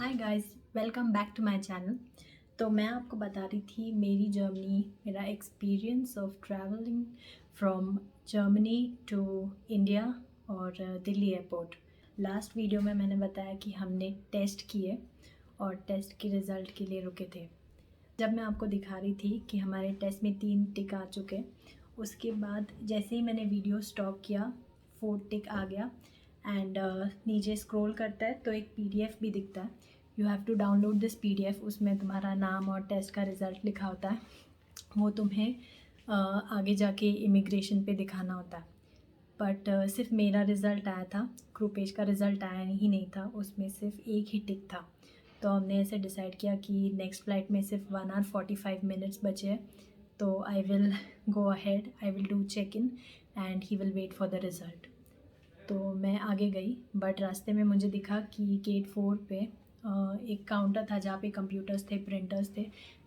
Hi guys, welcome back to my channel. तो मैं आपको बता रही थी मेरी जर्नी, मेरा experience of travelling from Germany to India और दिल्ली एयरपोर्ट। लास्ट वीडियो में मैंने बताया कि हमने टेस्ट किए और टेस्ट के रिज़ल्ट के लिए रुके थे। जब मैं आपको दिखा रही थी कि हमारे टेस्ट में 3 टिक आ चुके, उसके बाद जैसे ही मैंने वीडियो स्टॉप किया 4th टिक आ गया एंड नीचे स्क्रॉल करता है तो एक पीडीएफ भी दिखता है। You have to download this PDF. उसमें तुम्हारा नाम और टेस्ट का रिज़ल्ट लिखा होता है। वो तुम्हें आगे जाके इमिग्रेशन पे दिखाना होता है। बट सिर्फ मेरा रिज़ल्ट आया था, ग्रुपेश का रिज़ल्ट आया ही नहीं था। उसमें सिर्फ एक ही टिक था। तो हमने ऐसे डिसाइड किया कि नेक्स्ट फ़्लाइट में सिर्फ 1 आवर 45 मिनट्स बचे हैं, तो I will go ahead, I will do check in and he will wait for the result. तो मैं आगे गई, बट रास्ते में मुझे दिखा कि गेट 4 पे एक काउंटर था जहाँ पे कंप्यूटर्स थे, प्रिंटर्स थे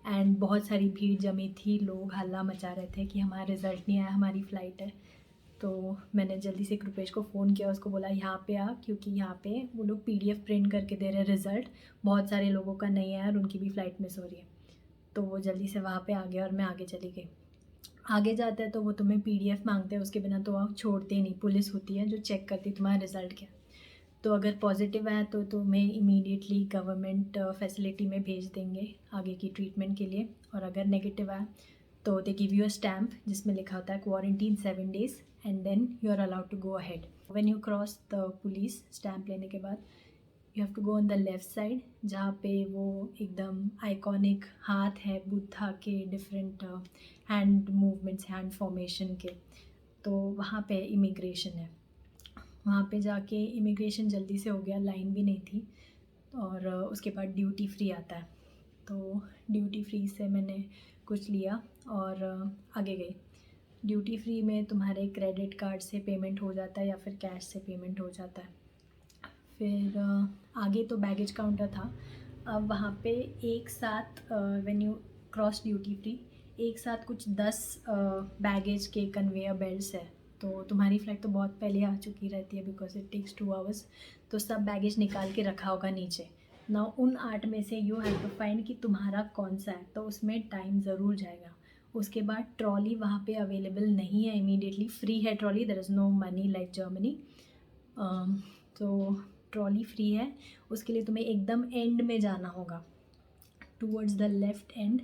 एंड बहुत सारी भीड़ जमी थी। लोग हल्ला मचा रहे थे कि हमारा रिज़ल्ट नहीं आया, हमारी फ़्लाइट है। तो मैंने जल्दी से कृपेश को फ़ोन किया, उसको बोला यहाँ पे आ, क्योंकि यहाँ पे वो लोग पीडीएफ प्रिंट करके दे रहे हैं रिज़ल्ट। बहुत सारे लोगों का नहीं आया और उनकी भी फ़्लाइट मिस हो रही है। तो वो जल्दी से वहाँ पे आ गया और मैं आगे चली गई। आगे जाता है तो वो तुम्हें पीडीएफ मांगते हैं, उसके बिना तो आप छोड़ते ही नहीं। पुलिस होती है जो चेक करती है तुम्हारा रिज़ल्ट क्या। तो अगर पॉजिटिव है तो तुम्हें इमीडिएटली गवर्नमेंट फैसिलिटी में भेज देंगे आगे की ट्रीटमेंट के लिए, और अगर नेगेटिव है तो they give you a stamp जिसमें लिखा होता है quarantine 7 days and then you are allowed to go ahead. When you cross the police stamp लेने के बाद you have to go on the left side, जहाँ पे वो एकदम आइकॉनिक हाथ है बुद्धा के, different hand movements, hand formation के। तो वहाँ पे इमिग्रेशन है। वहाँ पे जाके इमिग्रेशन जल्दी से हो गया, लाइन भी नहीं थी। और उसके बाद ड्यूटी फ्री आता है। तो ड्यूटी फ्री से मैंने कुछ लिया और आगे गई। ड्यूटी फ्री में तुम्हारे क्रेडिट कार्ड से पेमेंट हो जाता है या फिर कैश से पेमेंट हो जाता है। फिर आगे तो बैगेज काउंटर था। अब वहाँ पे एक साथ when you cross duty free, एक साथ कुछ 10 बैगेज के कन्वेयर बेल्ट्स है। तो तुम्हारी फ़्लाइट तो बहुत पहले आ चुकी रहती है बिकॉज इट टेक्स 2 आवर्स। तो सब बैगेज निकाल के रखा होगा नीचे ना। उन 8 में से यू हैव टू फाइंड कि तुम्हारा कौन सा है, तो उसमें टाइम ज़रूर जाएगा। उसके बाद ट्रॉली वहाँ पे अवेलेबल नहीं है इमीडिएटली, फ्री है trolley, there is no money like Germany. तो ट्रॉली फ्री है, उसके लिए तुम्हें एकदम एंड में जाना होगा, towards the left end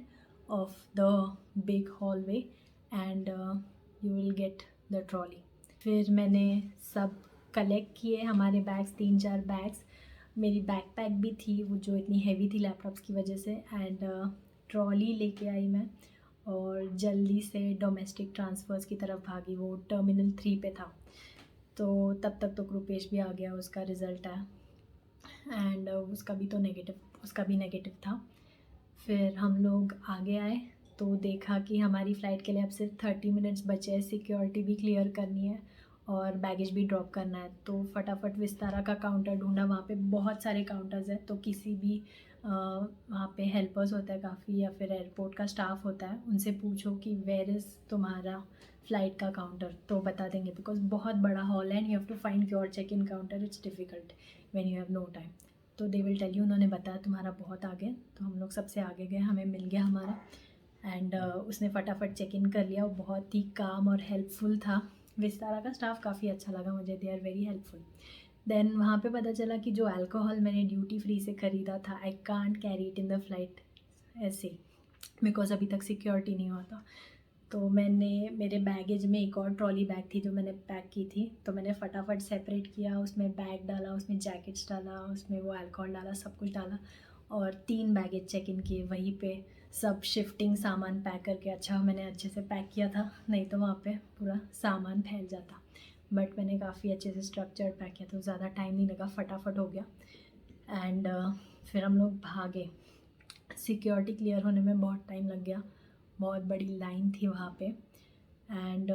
of the big hallway and you will get the trolley. फिर मैंने सब कलेक्ट किए हमारे बैग्स, 3-4 बैग्स। मेरी बैकपैक भी थी वो जो इतनी हैवी थी लैपटॉप्स की वजह से, एंड ट्रॉली लेके आई मैं और जल्दी से डोमेस्टिक ट्रांसफ़र्स की तरफ भागी। वो टर्मिनल 3 पे था। तो तब तक तो कृपेश भी आ गया, उसका रिज़ल्ट आया एंड उसका भी नेगेटिव था। फिर हम लोग आगे आए तो देखा कि हमारी फ़्लाइट के लिए अब सिर्फ 30 मिनट्स बचे हैं। सिक्योरिटी भी क्लियर करनी है और बैगेज भी ड्रॉप करना है। तो फटाफट विस्तारा का काउंटर ढूंढा। वहाँ पे बहुत सारे काउंटर्स हैं, तो किसी भी वहाँ पे हेल्पर्स होता है काफ़ी, या फिर एयरपोर्ट का स्टाफ होता है, उनसे पूछो कि वेयर इज़ तुम्हारा फ़्लाइट का काउंटर, तो बता देंगे। बिकॉज बहुत बड़ा हॉल है and you have to find your check in counter, it's difficult when you have no time. तो दे विल टेल यू। उन्होंने बताया तुम्हारा बहुत आगे, तो हम लोग सबसे आगे गए, हमें मिल गया हमारा एंड उसने फटाफट चेक इन कर लिया। वो बहुत ही काम और हेल्पफुल था। विस्तारा का स्टाफ काफ़ी अच्छा लगा मुझे, they are very helpful. Then वहाँ पे पता चला कि जो अल्कोहल मैंने ड्यूटी फ्री से ख़रीदा था, I can't carry it in the flight ऐसे, बिकॉज अभी तक सिक्योरिटी नहीं हुआ था। तो मैंने मेरे बैगेज में एक और ट्रॉली बैग थी जो मैंने पैक की थी, तो मैंने फटाफट सेपरेट किया, उसमें बैग डाला, उसमें जैकेट्स डाला, उसमें वो अल्कोहल डाला, सब कुछ डाला और 3 बैगेज चेक इन किए वहीं पे। सब शिफ्टिंग सामान पैक करके, अच्छा मैंने अच्छे से पैक किया था, नहीं तो वहाँ पे पूरा सामान फैल जाता। बट मैंने काफ़ी अच्छे से स्ट्रक्चर्ड पैक किया, तो ज़्यादा टाइम नहीं लगा, फटाफट हो गया। एंड फिर हम लोग भागे। सिक्योरिटी क्लियर होने में बहुत टाइम लग गया, बहुत बड़ी लाइन थी वहाँ पे। एंड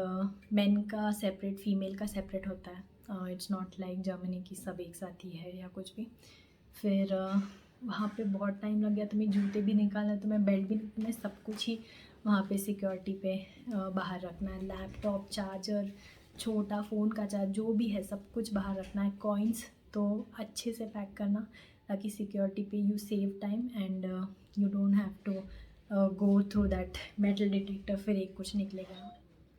मेन का सेपरेट, फीमेल का सेपरेट होता है। इट्स नॉट लाइक जर्मनी की सब एक साथ ही है या कुछ भी। फिर वहाँ पे बहुत टाइम लग गया। तुम्हें जूते भी निकालना, तुम्हें बेल्ट भी, तुम्हें सब कुछ ही वहाँ पे सिक्योरिटी पे बाहर रखना है। लैपटॉप, चार्जर, छोटा फ़ोन का चार्ज, जो भी है सब कुछ बाहर रखना है। कॉइन्स तो अच्छे से पैक करना, ताकि सिक्योरिटी पे you save time and you don't have to go through that metal detector, फिर एक कुछ निकलेगा।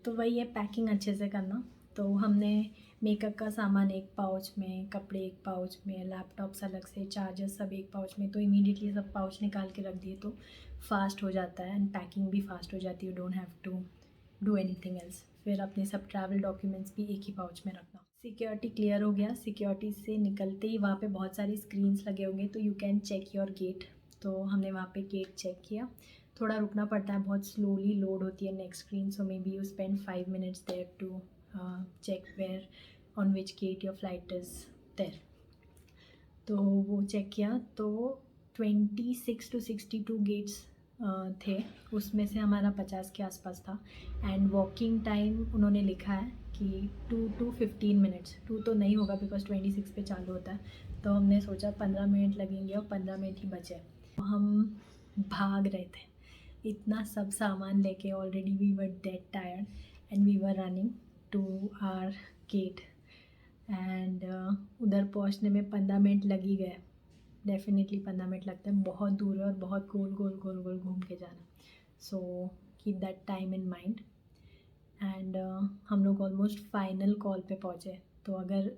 तो वही है, पैकिंग अच्छे से करना। तो हमने मेकअप का सामान एक पाउच में, कपड़े एक पाउच में, लैपटॉप्स अलग से, चार्जर्स सब एक पाउच में, तो इमीडिएटली सब पाउच निकाल के रख दिए तो फास्ट हो जाता है एंड पैकिंग भी फास्ट हो जाती है, you don't have to do anything else. फिर अपने सब ट्रैवल डॉक्यूमेंट्स भी एक ही पाउच में रखना। सिक्योरिटी क्लियर हो गया। सिक्योरिटी से निकलते ही वहाँ पे बहुत सारी स्क्रीन्स लगे होंगे, तो you can check your gate. तो हमने वहाँ पे गेट चेक किया। थोड़ा रुकना पड़ता है, बहुत स्लोली लोड होती है next screen, so may be you spend 5 minutes there to check where on which gate your flight is there. तो वो चेक किया तो 26 to 62 गेट्स थे, उसमें से हमारा 50 के आसपास था। एंड वॉकिंग टाइम उन्होंने लिखा है कि 2 to 15 minutes। 2 तो नहीं होगा बिकॉज 26 पे चालू होता है, तो हमने सोचा 15 मिनट लगेंगे और 15 मिनट ही बचे। हम भाग रहे थे इतना सब सामान लेके, already we were dead tired and we were running to our gate. And उधर पहुंचने में 15 मिनट लग ही गए, डेफिनेटली 15 मिनट लगते हैं, बहुत दूर है और बहुत गोल गोल गोल गोल घूम के जाना। So keep that time in mind. And हम लोग ऑलमोस्ट फाइनल कॉल पे पहुँचे, तो अगर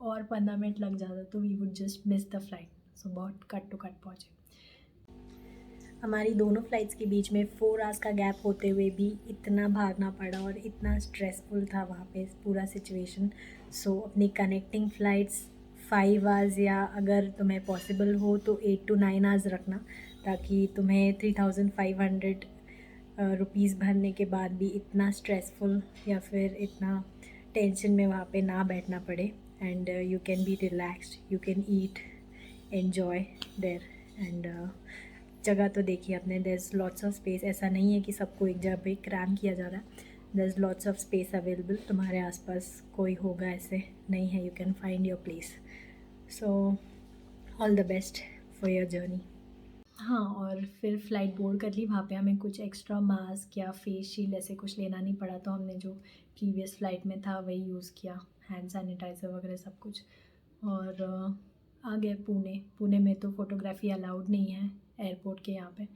और 15 मिनट लग जाता तो we would just miss the flight. So बहुत कट टू कट पहुँचे। हमारी दोनों फ़्लाइट्स के बीच में 4 आवर्स का गैप होते हुए भी इतना भागना पड़ा और इतना स्ट्रेसफुल था वहाँ पे पूरा सिचुएशन। सो अपनी कनेक्टिंग फ़्लाइट्स 5 आवर्स या अगर तुम्हें पॉसिबल हो तो 8 to 9 आवर्स रखना, ताकि तुम्हें 3500 रुपीज़ भरने के बाद भी इतना स्ट्रेसफुल या फिर इतना टेंशन में वहाँ पे ना बैठना पड़े। And you can be relaxed, you can eat, enjoy there. And जगह तो देखिए आपने, there is lots of space. ऐसा नहीं है कि सबको एक जगह पे क्रैम किया जा रहा है, there is lots of space available. तुम्हारे आसपास कोई होगा ऐसे नहीं है, you can find your place. So all the best for your journey. हाँ, और फिर फ़्लाइट बोर्ड कर ली। वहाँ पे हमें कुछ एक्स्ट्रा मास्क या फेस शील्ड ऐसे कुछ लेना नहीं पड़ा, तो हमने जो प्रीवियस फ़्लाइट में था वही यूज़ किया, हैंड सैनिटाइज़र वगैरह सब कुछ। और आ गए पुणे। पुणे में तो फ़ोटोग्राफ़ी अलाउड नहीं है एयरपोर्ट के यहाँ पे,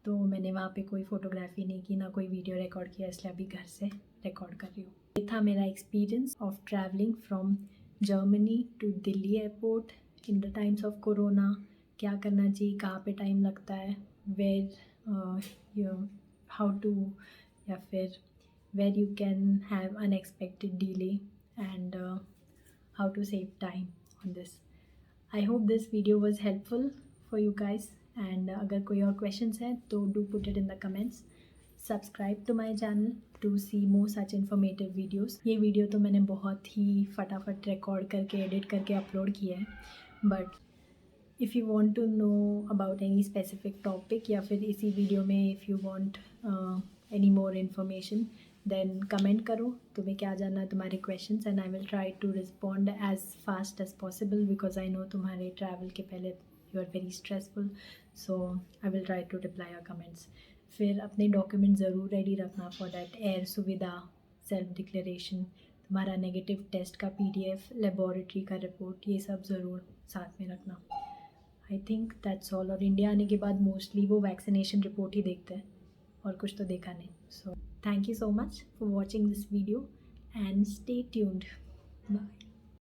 तो मैंने वहाँ पे कोई फ़ोटोग्राफ़ी नहीं की, ना कोई वीडियो रिकॉर्ड किया, इसलिए अभी घर से रिकॉर्ड कर रही हूँ। ये था मेरा experience of travelling from Germany to Delhi airport in the times of corona. क्या करना चाहिए, कहाँ पे टाइम लगता है, वेयर हाउ टू, या फिर where you can have unexpected delay, and how to save time on this. I hope this video was helpful for you guys, and अगर कोई और questions है तो do put it in the comments. Subscribe to my channel to see more such informative videos. ये video तो मैंने बहुत ही फटाफट रिकॉर्ड करके एडिट करके अपलोड किया है, but if you want to know about any specific topic या फिर इसी वीडियो में if you want any more information, then comment करो तुम्हें क्या जानना है, तुम्हारे questions, and I will try to respond as fast as possible, because I know तुम्हारे ट्रैवल के पहले you are very stressful. So I will try to reply your comments. फिर अपने डॉक्यूमेंट ज़रूर रेडी रखना for that, air Suvidha, self declaration, तुम्हारा negative test का PDF, laboratory का रिपोर्ट, ये सब ज़रूर साथ में रखना। I think that's all. और इंडिया आने के बाद मोस्टली वो वैक्सीनेशन रिपोर्ट ही देखते हैं, और कुछ तो देखा नहीं। सो thank you so much for watching this video and stay tuned. Bye.